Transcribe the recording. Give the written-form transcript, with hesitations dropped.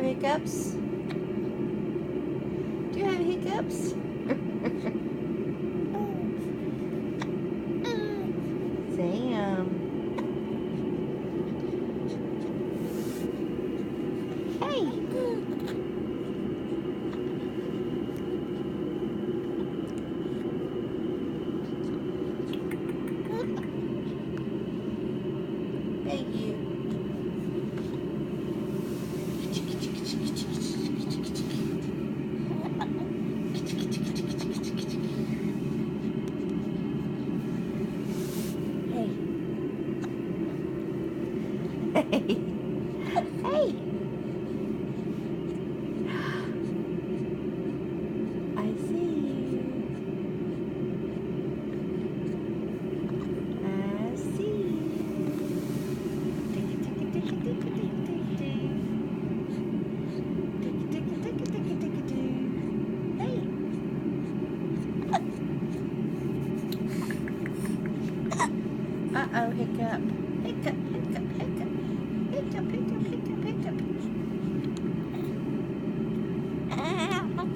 hiccups? Do you have hiccups? Sam. Hey. Hey, you. Hey. Hey. I see you. I see you. Hey. Uh-oh, hiccup.